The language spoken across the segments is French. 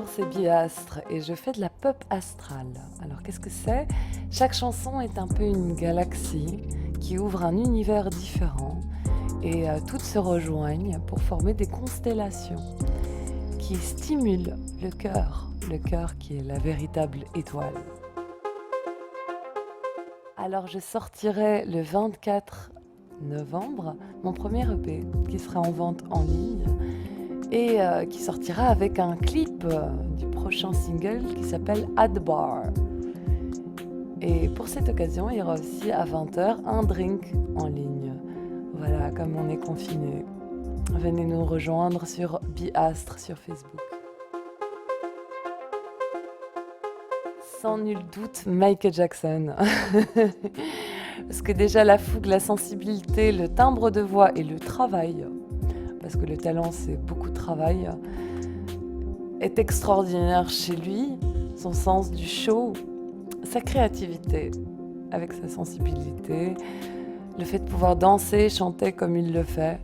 c'est Biastre et je fais de la pop astrale. Alors qu'est-ce que c'est? Chaque chanson est un peu une galaxie qui ouvre un univers différent et toutes se rejoignent pour former des constellations qui stimulent le cœur qui est la véritable étoile. Alors je sortirai le 24 novembre mon premier EP qui sera en vente en ligne et qui sortira avec un clip du prochain single qui s'appelle Adbar. Et pour cette occasion, il y aura aussi à 20h un drink en ligne. Voilà, comme on est confiné. Venez nous rejoindre sur Biastre sur Facebook. Sans nul doute, Michael Jackson. Parce que déjà la fougue, la sensibilité, le timbre de voix et le travail, parce que le talent c'est beaucoup de travail, est extraordinaire chez lui. Son sens du show, sa créativité avec sa sensibilité, le fait de pouvoir danser, chanter comme il le fait.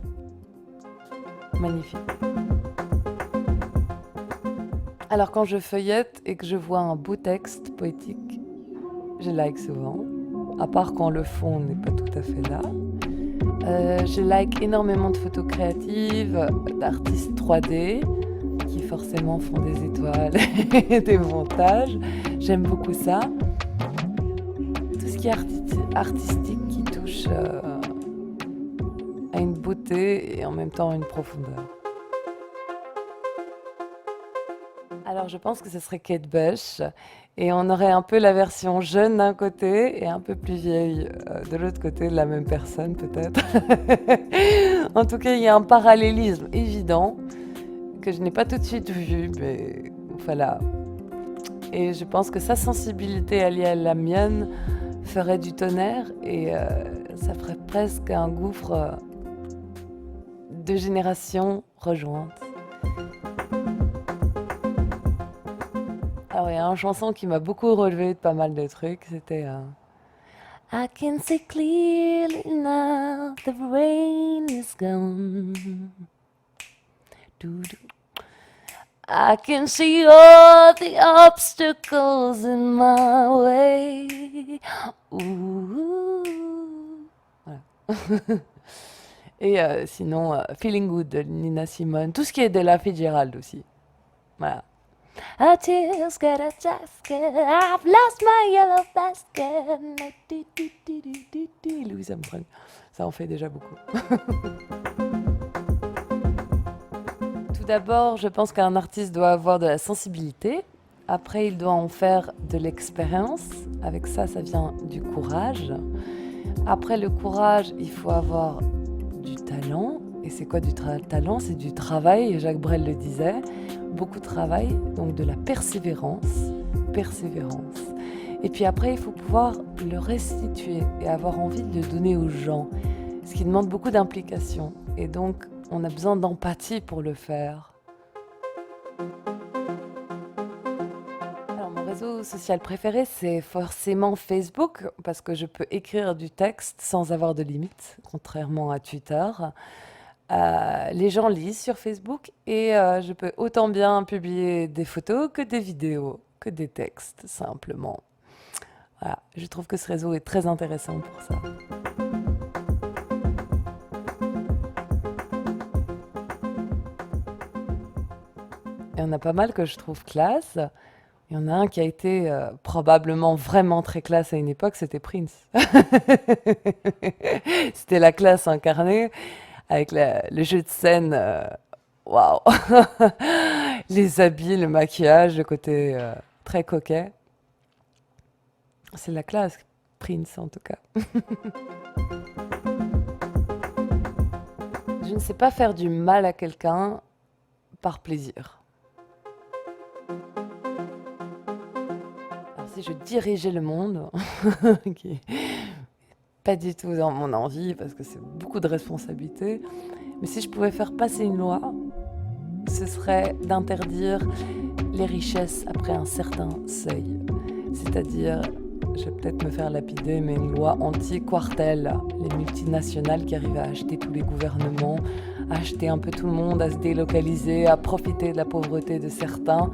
Magnifique. Alors quand je feuillette et que je vois un beau texte poétique, je like souvent, à part quand le fond n'est pas tout à fait là. Je like énormément de photos créatives, d'artistes 3D qui forcément font des étoiles et des montages. J'aime beaucoup ça. Tout ce qui est artistique qui touche à une beauté et en même temps à une profondeur. Alors je pense que ce serait Kate Bush et on aurait un peu la version jeune d'un côté et un peu plus vieille de l'autre côté de la même personne peut-être. En tout cas, il y a un parallélisme évident que je n'ai pas tout de suite vu, mais voilà. Et je pense que sa sensibilité alliée à la mienne ferait du tonnerre et ça ferait presque un gouffre de générations rejointes. Alors il y a une chanson qui m'a beaucoup relevé de pas mal de trucs, c'était I can see clearly now the rain is gone. Doo-doo. I can see all the obstacles in my way. Ooh. Voilà. Et sinon, Feeling Good de Nina Simone, tout ce qui est de la Fitzgerald aussi. Voilà. A tears get a basket, I've lost my yellow basket. Louis Armstrong, ça en fait déjà beaucoup. Tout d'abord, je pense qu'un artiste doit avoir de la sensibilité. Après, il doit en faire de l'expérience. Avec ça, ça vient du courage. Après le courage, il faut avoir du talent. Et c'est quoi du talent? C'est du travail, Jacques Brel le disait. Beaucoup de travail, donc de la persévérance. Et puis après, il faut pouvoir le restituer et avoir envie de le donner aux gens. Ce qui demande beaucoup d'implication. Et donc, on a besoin d'empathie pour le faire. Alors, mon réseau social préféré, c'est forcément Facebook, parce que je peux écrire du texte sans avoir de limite, contrairement à Twitter. Les gens lisent sur Facebook et je peux autant bien publier des photos que des vidéos, que des textes, simplement. Voilà, je trouve que ce réseau est très intéressant pour ça. Il y en a pas mal que je trouve classe. Il y en a un qui a été probablement vraiment très classe à une époque, c'était Prince. C'était la classe incarnée avec le jeu de scène. Waouh! Les habits, le maquillage, le côté très coquet. C'est la classe, Prince en tout cas. Je ne sais pas faire du mal à quelqu'un par plaisir. Alors si je dirigeais le monde, qui n'est pas du tout dans mon envie parce que c'est beaucoup de responsabilités, mais si je pouvais faire passer une loi, ce serait d'interdire les richesses après un certain seuil. C'est-à-dire je vais peut-être me faire lapider, mais une loi anti-quartel, les multinationales qui arrivent à acheter tous les gouvernements, à acheter un peu tout le monde, à se délocaliser, à profiter de la pauvreté de certains.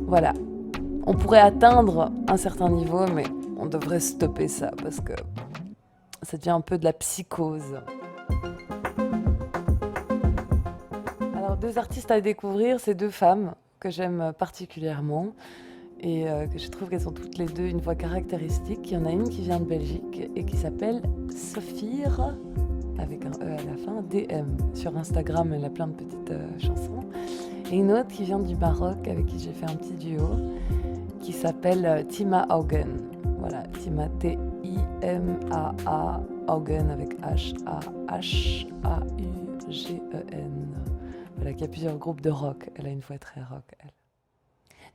Voilà, on pourrait atteindre un certain niveau, mais on devrait stopper ça parce que ça devient un peu de la psychose. Alors, deux artistes à découvrir, c'est deux femmes que j'aime particulièrement et que je trouve qu'elles sont toutes les deux une voix caractéristique. Il y en a une qui vient de Belgique et qui s'appelle Sophire, avec un E à la fin, DM. Sur Instagram, elle a plein de petites chansons. Et une autre qui vient du Maroc, avec qui j'ai fait un petit duo, qui s'appelle Tima Haugen. Voilà, Tima T-I-M-A-A, Haugen avec H-A-H-A-U-G-E-N. Voilà, qui a plusieurs groupes de rock. Elle a une voix très rock, elle.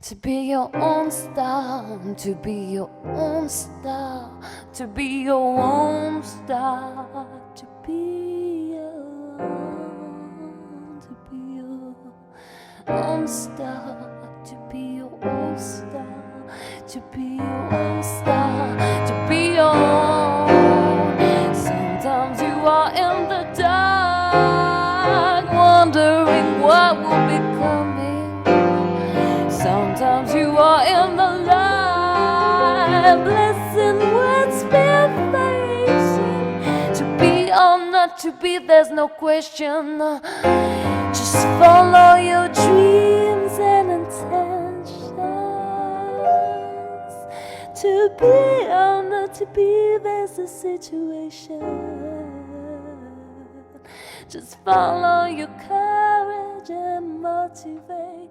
To be your own star, to be your own star, to be your own star, to be your own star, to be your own star, to be your own star, to be your own. Sometimes you are in the dark, wondering what will be coming. Sometimes you are in the light, blessing what's been facing. To be or not to be, there's no question. Just follow your dreams and intentions. To be or not to be, there's a situation. Just follow your courage and motivation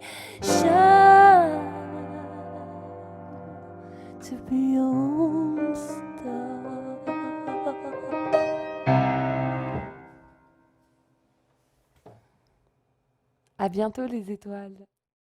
to be your own star. À bientôt les étoiles.